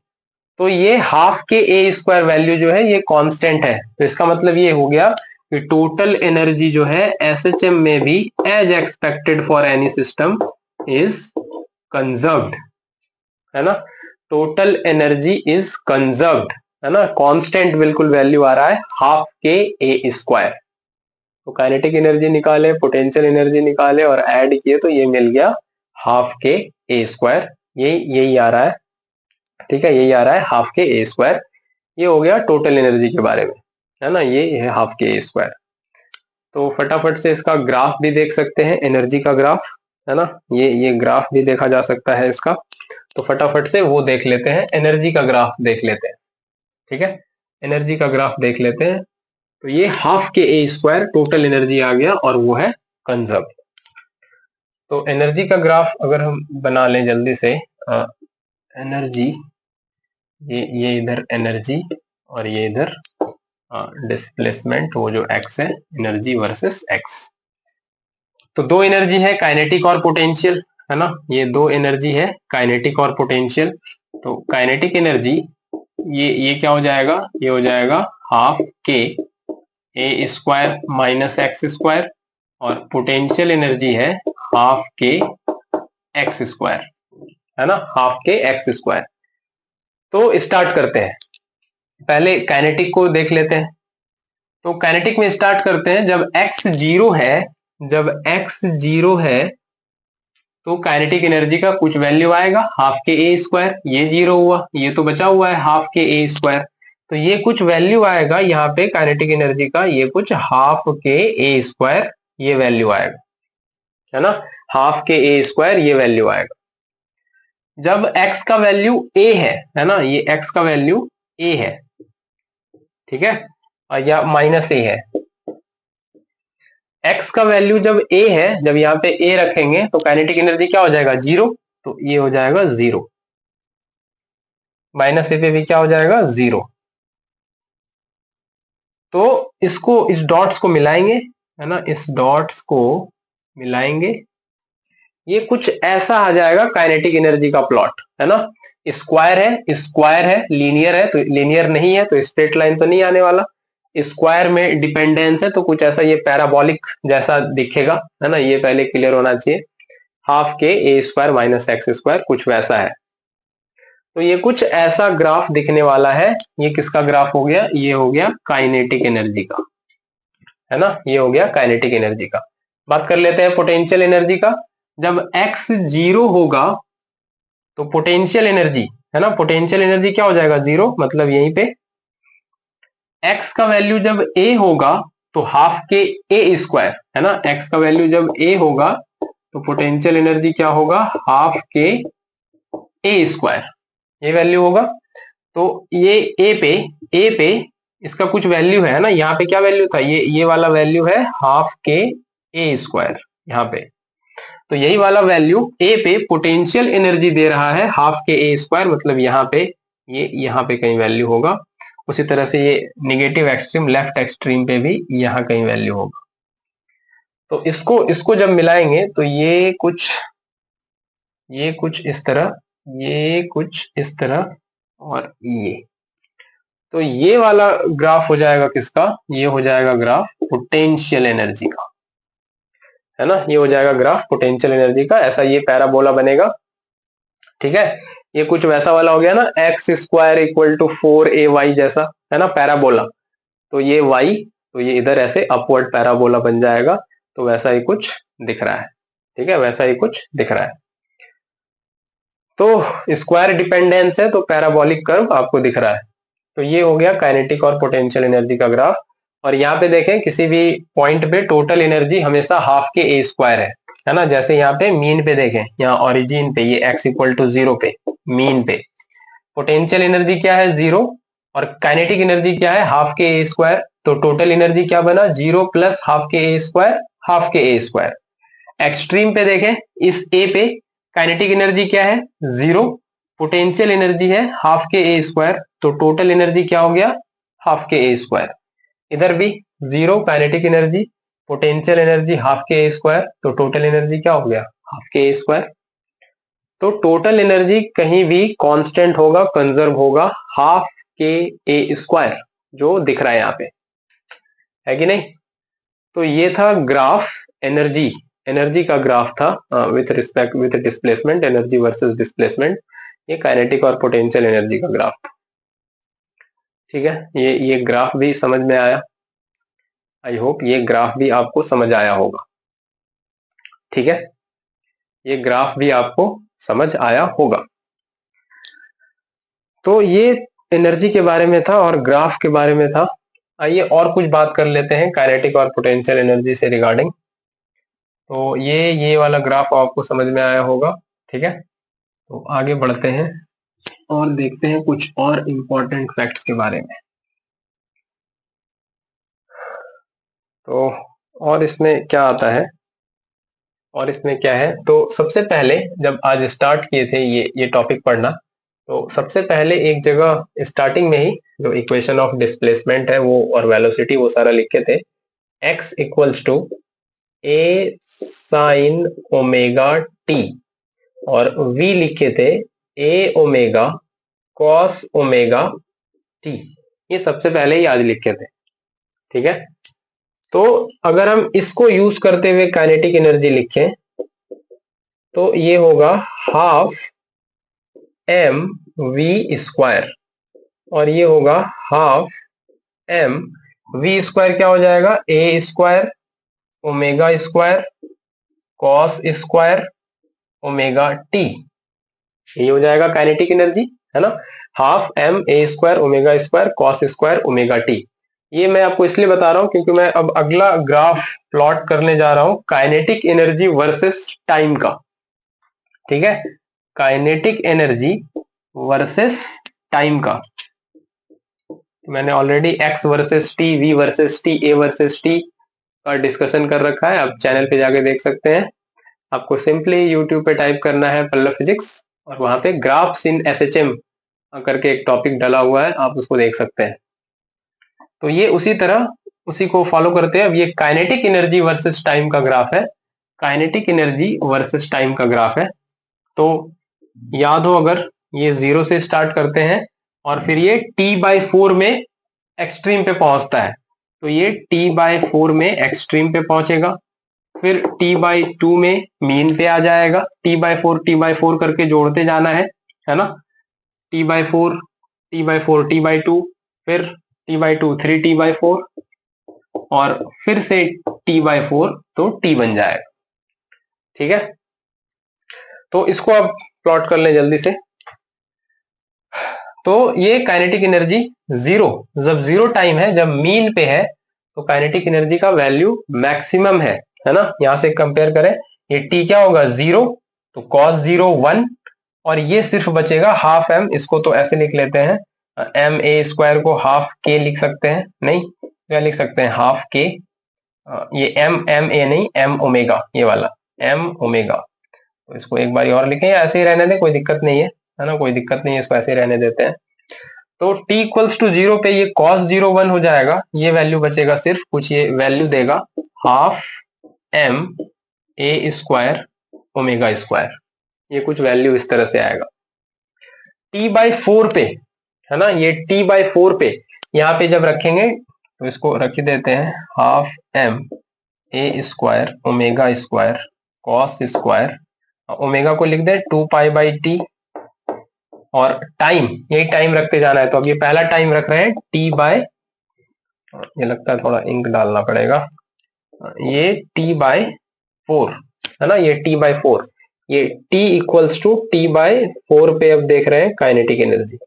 Speaker 1: तो ये हाफ के ए स्क्वायर वैल्यू जो है ये कांस्टेंट है। तो इसका मतलब ये हो गया कि टोटल एनर्जी जो है एसएचएम में भी as expected for any system is conserved, है ना, टोटल एनर्जी इज कंजर्व्ड, है ना, कांस्टेंट बिल्कुल वैल्यू आ रहा है हाफ के ए स्क्वायर। तो काइनेटिक एनर्जी निकाले, पोटेंशियल एनर्जी निकाले और ऐड किए तो ये मिल गया हाफ के ए स्क्वायर, यही आ रहा है, ठीक है, यही आ रहा है हाफ के ए स्क्वायर। ये हो गया टोटल एनर्जी के बारे में, है ना, ये है हाफ के ए स्क्वायर। तो फटाफट से इसका ग्राफ भी देख सकते हैं, एनर्जी का ग्राफ, है ना, ये ग्राफ भी देखा जा सकता है इसका। तो फटाफट से वो देख लेते हैं, एनर्जी का ग्राफ देख लेते हैं, ठीक है, एनर्जी का ग्राफ देख लेते हैं। तो ये हाफ के ए स्क्वायर टोटल एनर्जी आ गया और वो है कंजर्व। तो एनर्जी का ग्राफ अगर हम बना लें जल्दी से, एनर्जी, ये इधर एनर्जी और ये इधर डिस्प्लेसमेंट, वो जो एक्स है, एनर्जी वर्सेस एक्स। तो दो एनर्जी है काइनेटिक और पोटेंशियल, है ना, ये दो एनर्जी है काइनेटिक और पोटेंशियल। तो काइनेटिक एनर्जी ये क्या हो जाएगा, ये हो जाएगा हाफ के ए स्क्वायर माइनस एक्स स्क्वायर, और पोटेंशियल एनर्जी है हाफ के एक्स स्क्वायर, है ना, हाफ के एक्स स्क्वायर। तो स्टार्ट करते हैं, पहले काइनेटिक को देख लेते हैं। तो काइनेटिक में स्टार्ट करते हैं, जब x जीरो है, जब x जीरो है तो काइनेटिक एनर्जी का कुछ वैल्यू आएगा, हाफ के ए स्क्वायर। ये जीरो हुआ, ये तो बचा हुआ है हाफ के ए स्क्वायर, तो ये कुछ वैल्यू आएगा यहाँ पे काइनेटिक एनर्जी का, ये कुछ हाफ के ए स्क्वायर ये वैल्यू आएगा, है ना, हाफ के ए स्क्वायर ये वैल्यू आएगा। जब x का वैल्यू a है ना, ये x का वैल्यू a है, ठीक है, और या माइनस a है। x का वैल्यू जब a है, जब यहाँ पे a रखेंगे तो काइनेटिक एनर्जी क्या हो जाएगा, जीरो, तो ये हो जाएगा जीरो, माइनस ए पे भी क्या हो जाएगा, जीरो। तो इसको, इस डॉट्स को मिलाएंगे, है ना, इस डॉट्स को मिलाएंगे, ये कुछ ऐसा आ जाएगा काइनेटिक एनर्जी का प्लॉट, है ना। स्क्वायर है, स्क्वायर है, लीनियर है, तो लीनियर नहीं है तो स्ट्रेट लाइन तो नहीं आने वाला, स्क्वायर में डिपेंडेंस है तो कुछ ऐसा ये पैराबोलिक जैसा दिखेगा, है ना, ये पहले क्लियर होना चाहिए, हाफ के ए स्क्वायर माइनस एक्स स्क्वायर कुछ वैसा है। तो ये कुछ ऐसा ग्राफ दिखने वाला है, ये किसका ग्राफ हो गया, ये हो गया काइनेटिक एनर्जी का, है ना, ये हो गया काइनेटिक एनर्जी का। बात कर लेते हैं पोटेंशियल एनर्जी का। जब x जीरो होगा तो पोटेंशियल एनर्जी, है ना, पोटेंशियल एनर्जी क्या हो जाएगा, जीरो, मतलब यहीं पे x का वैल्यू जब a होगा तो हाफ के a स्क्वायर, है ना, x का वैल्यू जब a होगा तो पोटेंशियल एनर्जी क्या होगा, हाफ के a स्क्वायर ये वैल्यू होगा। तो ये a पे इसका कुछ वैल्यू है ना, यहाँ पे क्या वैल्यू था, ये वाला वैल्यू है हाफ के a स्क्वायर यहाँ पे, तो यही वाला वैल्यू ए पे पोटेंशियल एनर्जी दे रहा है हाफ के ए स्क्वायर, मतलब यहाँ पे ये यहाँ पे कहीं वैल्यू होगा। उसी तरह से ये निगेटिव एक्सट्रीम लेफ्ट एक्सट्रीम पे भी यहाँ कहीं वैल्यू होगा। तो इसको जब मिलाएंगे तो ये कुछ इस तरह, ये कुछ इस तरह, और ये, तो ये वाला ग्राफ हो जाएगा किसका, ये हो जाएगा ग्राफ पोटेंशियल एनर्जी का, है ना, ये हो जाएगा ग्राफ पोटेंशियल एनर्जी का। ऐसा ये पैराबोला बनेगा, ठीक है, ये कुछ वैसा वाला हो गया ना, x square equal to 4ay जैसा, है ना, पैराबोला। तो ये y, तो ये इधर ऐसे अपवर्ड पैराबोला बन जाएगा, तो वैसा ही कुछ दिख रहा है, ठीक है, वैसा ही कुछ दिख रहा है। तो स्क्वायर डिपेंडेंस है तो पैराबोलिक कर्व आपको दिख रहा है। तो ये हो गया काइनेटिक और पोटेंशियल एनर्जी का ग्राफ। और यहाँ पे देखें किसी भी पॉइंट पे टोटल एनर्जी हमेशा हाफ के ए स्क्वायर है ना, जैसे यहाँ पे मीन पे देखें, यहाँ ओरिजिन पे ये x इक्वल टू जीरो पे मीन पे पोटेंशियल एनर्जी क्या है, जीरो, और काइनेटिक एनर्जी क्या है, हाफ के ए स्क्वायर। तो टोटल एनर्जी क्या बना, जीरो प्लस हाफ के ए स्क्वायर, हाफ के ए स्क्वायर। एक्सट्रीम पे देखें, इस ए पे काइनेटिक एनर्जी क्या है, जीरो, पोटेंशियल एनर्जी है हाफ के ए स्क्वायर, तो टोटल एनर्जी क्या हो गया, हाफ के ए स्क्वायर। इधर भी zero kinetic energy, potential energy half के ए स्क्वायर, तो टोटल एनर्जी क्या हो गया, हाफ के ए स्क्वायर। तो टोटल एनर्जी कहीं भी कांस्टेंट होगा, कंजर्व होगा, हाफ के ए स्क्वायर जो दिख रहा है यहाँ पे, है कि नहीं। तो ये था ग्राफ एनर्जी, एनर्जी का ग्राफ था with respect with displacement, energy versus displacement, ये काइनेटिक और पोटेंशियल एनर्जी का ग्राफ था, ठीक है। ये ग्राफ भी समझ में आया, आई होप ये ग्राफ भी आपको समझ आया होगा, ठीक है, ये ग्राफ भी आपको समझ आया होगा। तो ये एनर्जी के बारे में था और ग्राफ के बारे में था। आइए और कुछ बात कर लेते हैं काइनेटिक और पोटेंशियल एनर्जी से रिगार्डिंग। तो ये वाला ग्राफ आपको समझ में आया होगा, ठीक है। तो आगे बढ़ते हैं और देखते हैं कुछ और इम्पोर्टेंट फैक्ट्स के बारे में। तो और इसमें क्या आता है, और इसमें क्या है, तो सबसे पहले जब आज स्टार्ट किए थे ये टॉपिक पढ़ना, तो सबसे पहले एक जगह स्टार्टिंग में ही जो इक्वेशन ऑफ डिस्प्लेसमेंट है वो और वेलोसिटी वो सारा लिखे थे, x equals to A sine omega T, और v लिखे थे A omega cos omega T, ये सबसे पहले ही आज लिखे थे, ठीक है। तो अगर हम इसको यूज करते हुए काइनेटिक एनर्जी लिखें तो ये होगा हाफ एम वी स्क्वायर, और ये होगा हाफ एम वी स्क्वायर क्या हो जाएगा, A square omega square cos square omega T, ये हो जाएगा काइनेटिक एनर्जी, है ना। Half M A square omega square cos square omega T. ये मैं आपको इसलिए बता रहा हूं क्योंकि मैं अब अगला ग्राफ प्लॉट करने जा रहा हूं काइनेटिक एनर्जी वर्सेस टाइम का, ठीक है। काइनेटिक एनर्जी वर्सेस टाइम का मैंने already x versus T, V versus T, A versus T का डिस्कशन कर रखा है, आप चैनल पे जाके देख सकते हैं। आपको सिंपली यूट्यूब पे टाइप करना है पल्लव फिजिक्स और वहां पे ग्राफ्स इन एसएचएम करके एक टॉपिक डला हुआ है, आप उसको देख सकते हैं। तो ये उसी तरह उसी को फॉलो करते हैं। अब ये काइनेटिक एनर्जी वर्सेस टाइम का ग्राफ है, काइनेटिक एनर्जी वर्सेस टाइम का ग्राफ है। तो याद हो अगर, ये 0 से स्टार्ट करते हैं और फिर ये t/4 में एक्सट्रीम पे पहुंचता है, तो ये t/4 में एक्सट्रीम पे पहुंचेगा, फिर t/2 में मीन पे आ जाएगा, t/4 करके जोड़ते जाना है ना। t/4 t/4 t/2 फिर t/2 3t/4 और फिर से t/4 तो t बन जाएगा, ठीक है। तो इसको आप प्लॉट कर लें जल्दी से। तो ये काइनेटिक एनर्जी जीरो, जब जीरो टाइम है, जब मीन पे है, तो काइनेटिक एनर्जी का वैल्यू मैक्सिमम है ना। यहां से कंपेयर करें, ये टी क्या होगा 0, तो cos 0 1 और ये सिर्फ बचेगा हाफ एम, इसको तो ऐसे लिख लेते हैं एम ए स्क्वायर को हाफ के लिख सकते हैं, नहीं क्या लिख सकते हैं हाफ के, ये एम एम ए नहीं एम ओमेगा, ये वाला एम ओमेगा। तो इसको एक बार और लिखें या ऐसे ही रहने दें, कोई दिक्कत नहीं है ना, कोई दिक्कत नहीं है, इसको ऐसे ही रहने देते हैं। तो t इक्वल्स टू 0 पे ये cos 0 1 हो जाएगा, ये वैल्यू बचेगा सिर्फ कुछ, ये वैल्यू देगा half M A square omega square, ये कुछ वैल्यू इस तरह से आएगा। t/4 पे, है ना, ये t/4 पे यहाँ पे जब रखेंगे तो इसको रख ही देते हैं half M A square omega square cos square, omega को लिख दे 2π/t और टाइम, यही टाइम रखते जाना है। तो अब ये पहला टाइम रख रहे हैं ये लगता है थोड़ा इंक डालना पड़ेगा, ये t/4 है ना, ये t/4, ये t इक्वल्स टू t/4 पे अब देख रहे हैं काइनेटिक एनर्जी।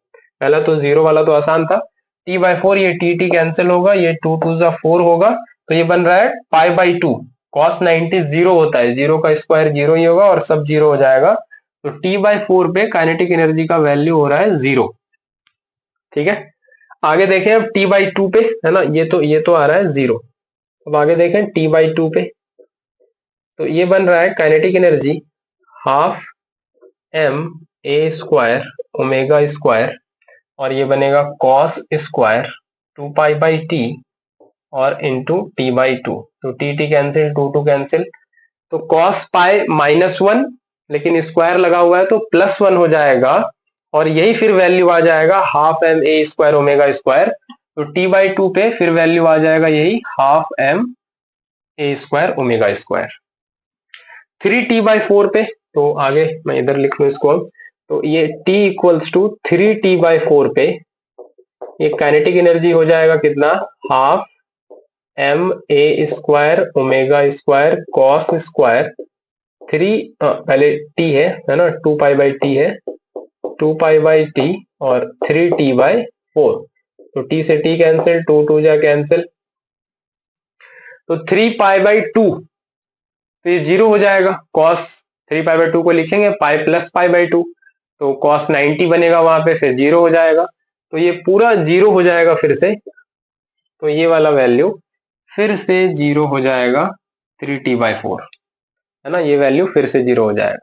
Speaker 1: पहला तो 0 वाला तो आसान था, t/4 ये t कैंसिल होगा, ये 2 2 4 होगा, तो ये बन रहा है π/2, cos 90 0 होता है, 0 का स्क्वायर 0 ही होगा और सब 0 हो जाएगा। तो t/4 पे काइनेटिक एनर्जी का वैल्यू हो रहा है 0, ठीक है। आगे देखें अब t/2 पे, है ना, ये तो आ रहा है 0। अब आगे देखें t/2 पे, तो ये बन रहा है kinetic energy half M A square omega square और ये बनेगा cos स्क्वायर 2π/t और इंटू t/2, तो t कैंसिल 2 2 कैंसिल, तो cos पाई -1, लेकिन स्क्वायर लगा हुआ है तो +1 हो जाएगा और यही फिर वैल्यू आ जाएगा half M A square omega square, तो t/2 पे फिर वैल्यू आ जाएगा यही half M A square omega square. 3t/4 पे, तो आगे मैं इधर लिख लू इसको अब, तो ये t इक्वल्स टू 3t/4 पे ये काइनेटिक एनर्जी हो जाएगा कितना, half M A square omega square cos square 3 पहले t है ना, 2π/t है, 2π/t और 3t/4, तो t से t कैंसिल, 2 2 जा कैंसिल, तो 3π/2, तो ये 0 हो जाएगा, cos 3π/2 को लिखेंगे पाई प्लस π/2, तो cos 90 बनेगा वहां पे, फिर 0 हो जाएगा, तो ये पूरा 0 हो जाएगा फिर से, तो ये वाला वैल्यू फिर से 0 हो जाएगा 3t/4, है ना, ये वैल्यू फिर से 0 हो जाएगा।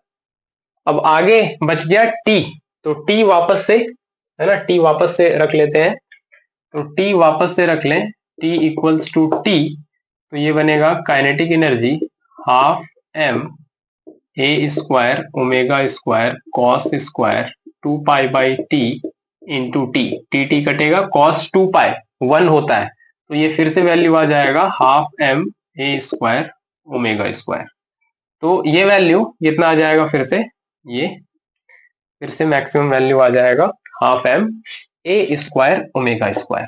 Speaker 1: अब आगे बच गया t, तो t वापस से, है ना, t वापस से रख लेते हैं, तो t वापस से रख लें, t इक्वल्स टू t, तो ये बनेगा kinetic energy half M A square omega square cos square 2π/t into T, T कटेगा, cos 2π 1 होता है, तो ये फिर से वैल्यू आ जाएगा half M A square omega square, तो ये वैल्यू कितना आ जाएगा फिर से, ये फिर से मैक्सिमम वैल्यू आ जाएगा half M A square omega square.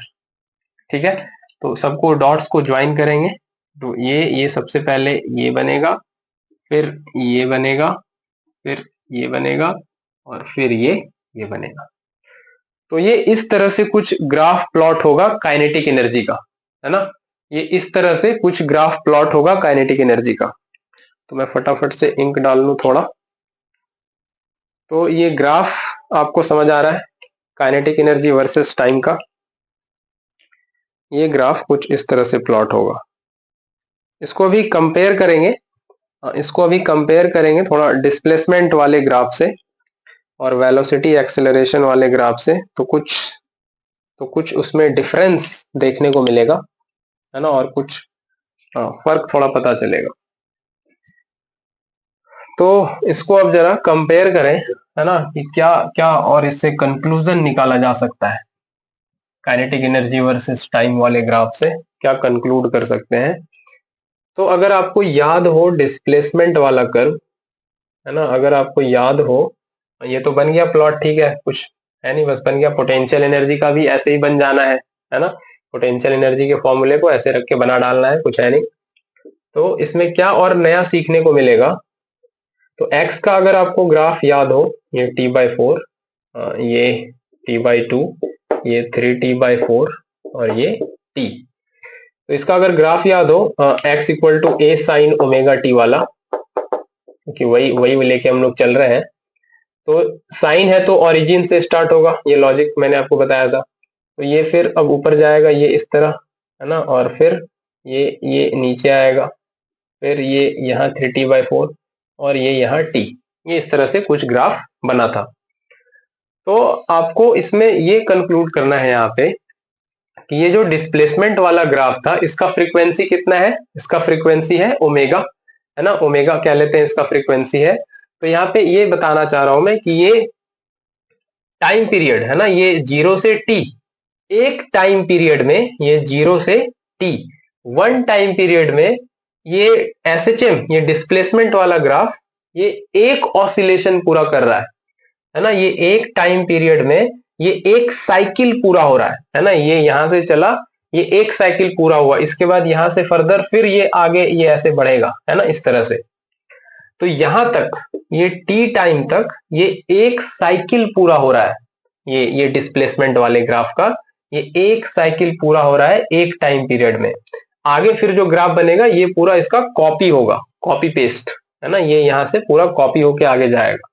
Speaker 1: ठीक है, तो सबको डॉट्स को ज्वाइन करेंगे तो ये सबसे पहले ये बनेगा, फिर ये बनेगा, फिर ये बनेगा और फिर ये बनेगा। तो ये इस तरह से कुछ ग्राफ प्लॉट होगा काइनेटिक एनर्जी का, है ना। ये इस तरह से कुछ ग्राफ प्लॉट होगा काइनेटिक एनर्जी का। तो मैं फटाफट से इंक डाल लूं थोड़ा। तो ये ग्राफ आपको समझ आ रहा है काइनेटिक एनर्जी वर्सेस टाइम का। ये ग्राफ कुछ इस तरह से प्लॉट होगा। इसको अभी कंपेयर करेंगे, थोड़ा डिस्प्लेसमेंट वाले ग्राफ से और वेलोसिटी एक्सेलरेशन वाले ग्राफ से। तो कुछ उसमें डिफरेंस देखने को मिलेगा, है ना, और कुछ फर्क थोड़ा पता चलेगा। तो इसको अब जरा कंपेयर करें, है ना, कि क्या क्या और इससे कंक्लूजन निकाला जा सकता है। काइनेटिक एनर्जी वर्सेस टाइम वाले ग्राफ से क्या कंक्लूड कर सकते हैं। तो अगर आपको याद हो डिस्प्लेसमेंट वाला कर्व, है ना, अगर आपको याद हो, ये तो बन गया प्लॉट, ठीक है, कुछ है नहीं, बस बन गया। पोटेंशियल एनर्जी का भी ऐसे ही बन जाना है ना। पोटेंशियल एनर्जी के फॉर्मूले को ऐसे रख के बना डालना है, कुछ है नहीं। तो इसमें क्या और नया सीखने को मिलेगा। तो x का अगर आपको ग्राफ याद हो, ये t/4, ये t/2, ये 3t/4 और ये t। तो इसका अगर ग्राफ याद हो, x equal to a sine omega t वाला, क्योंकि वही लेके हम लोग चल रहे हैं। तो साइन है तो ओरिजिन से स्टार्ट होगा, ये लॉजिक मैंने आपको बताया था। तो ये फिर अब ऊपर जाएगा, ये इस तरह, है ना, और फिर ये नीचे आएगा, फिर ये यहाँ 3t/4 और ये यहाँ t। ये इस तरह से कुछ ग्राफ बना था। तो आपको इसमें ये कंक्लूड करना है यहाँ पे कि ये जो डिस्प्लेसमेंट वाला ग्राफ था, इसका फ्रीक्वेंसी कितना है। इसका फ्रीक्वेंसी है ओमेगा, है ना, ओमेगा क्या लेते हैं, इसका फ्रीक्वेंसी है। तो यहाँ पे ये बताना चाह रहा हूं मैं कि ये टाइम पीरियड है ना, ये 0 से t, एक टाइम पीरियड में ये 0 से t, वन टाइम पीरियड में ये एसएचएम, ये डिस्प्लेसमेंट वाला ग्राफ, ये एक ऑसिलेशन पूरा कर रहा है ना। ये एक टाइम पीरियड में ये एक साइकिल पूरा हो रहा है ना। ये यहां से चला, ये एक साइकिल पूरा हुआ, इसके बाद यहां से फर्दर फिर ये आगे ये ऐसे बढ़ेगा, है ना, इस तरह से। तो यहां तक ये टी टाइम तक ये एक साइकिल पूरा हो रहा है। ये डिस्प्लेसमेंट वाले ग्राफ का ये एक साइकिल पूरा हो रहा है एक टाइम पीरियड में। आगे फिर जो ग्राफ बनेगा ये पूरा इसका कॉपी होगा, कॉपी पेस्ट, है ना, ये यहां से पूरा कॉपी होके आगे जाएगा।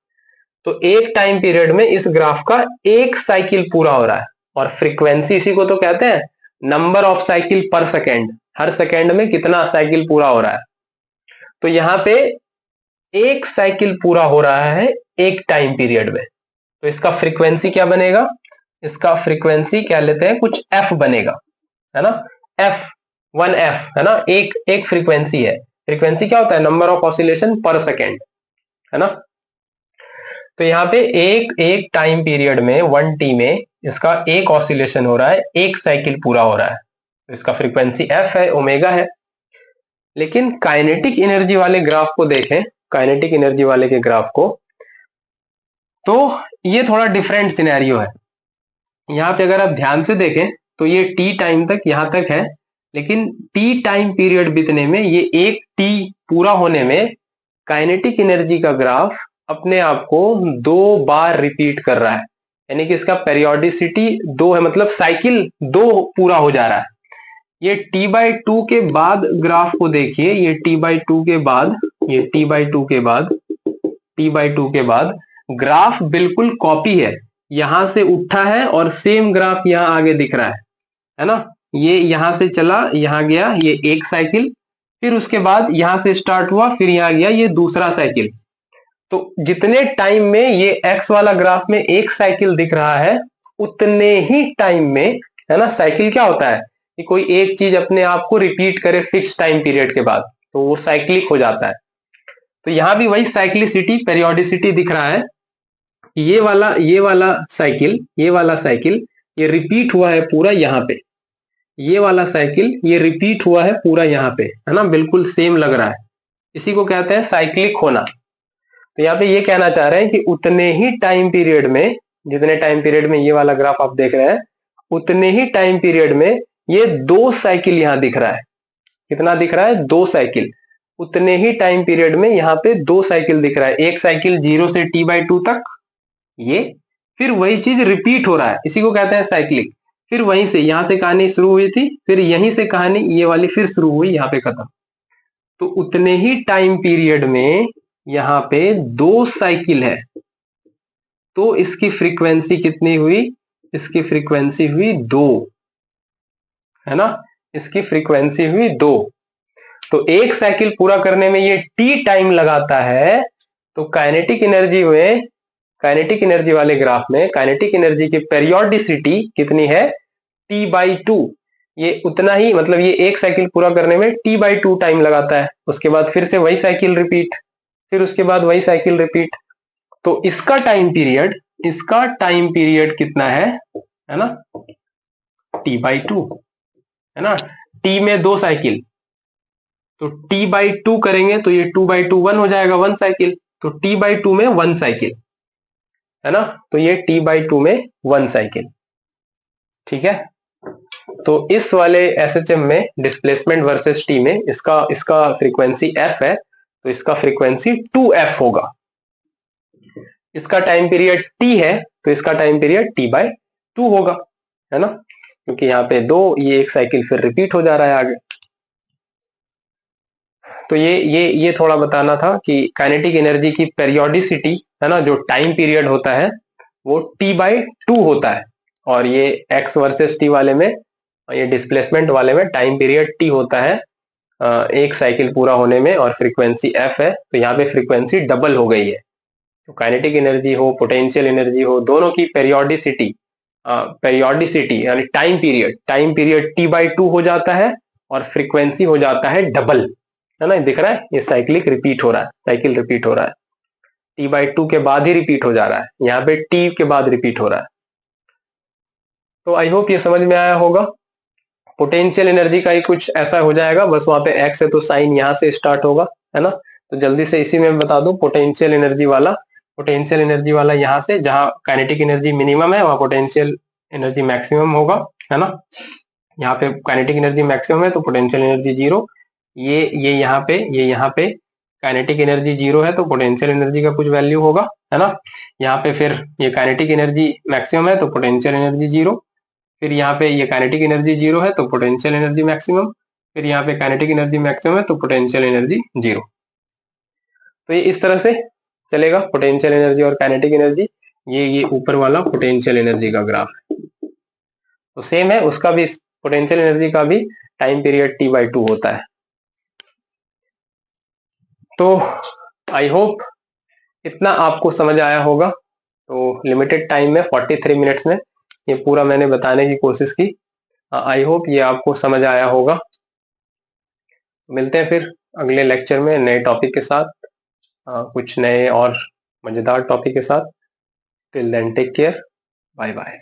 Speaker 1: तो एक टाइम पीरियड में इस ग्राफ का एक साइकिल पूरा हो रहा है। और फ्रीक्वेंसी इसी को तो कहते हैं नंबर ऑफ साइकिल पर सेकेंड, हर सेकेंड में कितना साइकिल पूरा हो रहा है। तो यहाँ पे एक साइकिल पूरा हो रहा है एक टाइम पीरियड में। तो इसका फ्रीक्वेंसी क्या बनेगा, इसका फ्रीक्वेंसी क्या लेते हैं, कुछ एफ बनेगा, है ना, एफ 1f, है ना, एक फ्रीक्वेंसी है। फ्रीक्वेंसी क्या होता है, नंबर ऑफ ऑसिलेशन पर सेकेंड, है ना। तो यहाँ पे एक टाइम पीरियड में 1t में इसका एक ऑसिलेशन हो रहा है, एक साइकिल पूरा हो रहा है। तो इसका फ्रीक्वेंसी f है, ओमेगा है। लेकिन काइनेटिक एनर्जी वाले ग्राफ को देखें, काइनेटिक एनर्जी वाले के ग्राफ को, तो ये थोड़ा डिफरेंट सिनेरियो है। यहाँ पे अगर आप ध्यान से देखें तो ये t टाइम तक यहां तक है, लेकिन t टाइम पीरियड बीतने में, ये एक t पूरा होने में काइनेटिक एनर्जी का ग्राफ अपने आप को 2 बार रिपीट कर रहा है। यानी कि इसका पेरियोडिसिटी 2 है, मतलब साइकिल 2 पूरा हो जा रहा है। ये t/2 के बाद ग्राफ को देखिए, ये t/2 के बाद, ये t/2 के बाद, t/2 के बाद ग्राफ बिल्कुल कॉपी है, यहां से उठा है और सेम ग्राफ यहां आगे दिख रहा है ना। ये यहां से चला, यहां गया, ये एक साइकिल, फिर उसके बाद यहां से स्टार्ट हुआ, फिर यहां गया, ये दूसरा साइकिल। तो जितने टाइम में ये एक्स वाला ग्राफ में एक साइकिल दिख रहा है, उतने ही टाइम में, है ना, साइकिल क्या होता है कि कोई एक चीज अपने आप को रिपीट करे फिक्स टाइम पीरियड के बाद, तो वो साइक्लिक हो जाता है। तो यहां भी वही साइक्लिसिटी, पेरियोडिसिटी दिख रहा है। ये वाला साइकिल, ये रिपीट हुआ है पूरा यहाँ पे। ये वाला साइकिल ये रिपीट हुआ है पूरा यहाँ पे, है ना, बिल्कुल सेम लग रहा है। इसी को कहते हैं साइक्लिक होना। तो यहाँ पे ये कहना चाह रहे हैं कि उतने ही टाइम पीरियड में जितने टाइम पीरियड में ये वाला ग्राफ आप देख रहे हैं, उतने ही टाइम पीरियड में ये 2 साइकिल यहां दिख रहा है। कितना दिख रहा है? 2 साइकिल। उतने ही टाइम पीरियड में यहाँ पे 2 साइकिल दिख रहा है। एक साइकिल 0 से t/2 तक, ये फिर वही चीज रिपीट हो रहा है, इसी को कहते हैं साइक्लिक। फिर वहीं से, यहां से कहानी शुरू हुई थी, फिर यहीं से कहानी ये वाली फिर शुरू हुई, यहाँ पे खत्म। तो उतने ही टाइम पीरियड में यहाँ पे 2 साइकिल है, तो इसकी फ्रीक्वेंसी कितनी हुई? इसकी फ्रीक्वेंसी हुई 2, है ना? इसकी फ्रीक्वेंसी हुई 2। तो एक साइकिल पूरा करने में ये t टाइम लगाता है, तो काइनेटिक एनर्जी में, काइनेटिक एनर्जी वाले ग्राफ में काइनेटिक एनर्जी की पेरियोडिसिटी कितनी है? t/2। ये उतना ही, मतलब ये एक साइकिल पूरा करने में t/2 टाइम लगाता है। उसके बाद फिर से वही साइकिल रिपीट, फिर उसके बाद वही साइकिल रिपीट। तो इसका टाइम पीरियड कितना है ना? t/2, है ना? t में 2 साइकिल, तो t/2 करेंगे तो ये 2/2 1 हो जाएगा, 1 साइकिल। तो t/2 में 1 साइकिल, है ना? तो ये t/2 में 1 साइकिल, ठीक है। तो इस वाले एसएचएम में डिस्प्लेसमेंट वर्सेस टी में इसका फ्रीक्वेंसी f है, तो इसका फ्रीक्वेंसी 2f होगा। इसका टाइम पीरियड t है, तो इसका टाइम पीरियड t/2 होगा, है ना? क्योंकि यहाँ पे 2, ये एक साइकिल फिर रिपीट हो जा रहा है आगे। तो ये थोड़ा बताना था कि काइनेटिक एनर्जी की पेरियोडिसिटी, है ना, जो टाइम पीरियड होता है वो t/2 होता है, और ये x वर्सेस t वाले में, ये डिस्प्लेसमेंट वाले में टाइम पीरियड t होता है एक साइकिल पूरा होने में, और फ्रीक्वेंसी f है, तो यहाँ पे फ्रीक्वेंसी डबल हो गई है। तो काइनेटिक एनर्जी हो, पोटेंशियल एनर्जी हो, दोनों की पेरियोडिसिटी यानी टाइम पीरियड t/2 हो जाता है, और फ्रीक्वेंसी हो जाता है डबल, है ना? दिख रहा है, ये साइकिल रिपीट हो रहा है, t/2 के बाद ही रिपीट हो जा रहा है, यहाँ पे t के बाद रिपीट हो रहा है। तो आई होप ये समझ में आया होगा। पोटेंशियल एनर्जी का ही कुछ ऐसा हो जाएगा, बस वहां पे x है तो साइन यहाँ से स्टार्ट होगा, है ना? तो जल्दी से इसी में बता दूं, पोटेंशियल एनर्जी वाला यहाँ से, जहां काइनेटिक एनर्जी मिनिमम है वहां पोटेंशियल एनर्जी मैक्सिमम होगा, है ना? यहाँ पे काइनेटिक एनर्जी मैक्सिमम है तो पोटेंशियल एनर्जी 0। ये यहाँ पे काइनेटिक एनर्जी 0 है तो पोटेंशियल एनर्जी का कुछ वैल्यू होगा, है ना? यहाँ पे फिर ये काइनेटिक एनर्जी मैक्सिमम है तो पोटेंशियल एनर्जी 0, फिर यहाँ पे ये काइनेटिक एनर्जी 0 है तो पोटेंशियल एनर्जी मैक्सिमम, फिर यहाँ पे काइनेटिक एनर्जी मैक्सिमम है तो पोटेंशियल एनर्जी 0। तो ये इस तरह से चलेगा, पोटेंशियल एनर्जी और काइनेटिक एनर्जी। ये ऊपर वाला पोटेंशियल एनर्जी का ग्राफ है, तो सेम है उसका भी, पोटेंशियल एनर्जी का भी टाइम पीरियड t/2 होता है। तो आई होप इतना आपको समझ आया होगा। तो लिमिटेड टाइम में 43 मिनट्स में ये पूरा मैंने बताने की कोशिश की। आई होप ये आपको समझ आया होगा। मिलते हैं फिर अगले लेक्चर में नए टॉपिक के साथ, कुछ नए और मजेदार टॉपिक के साथ। Till then take care, bye bye.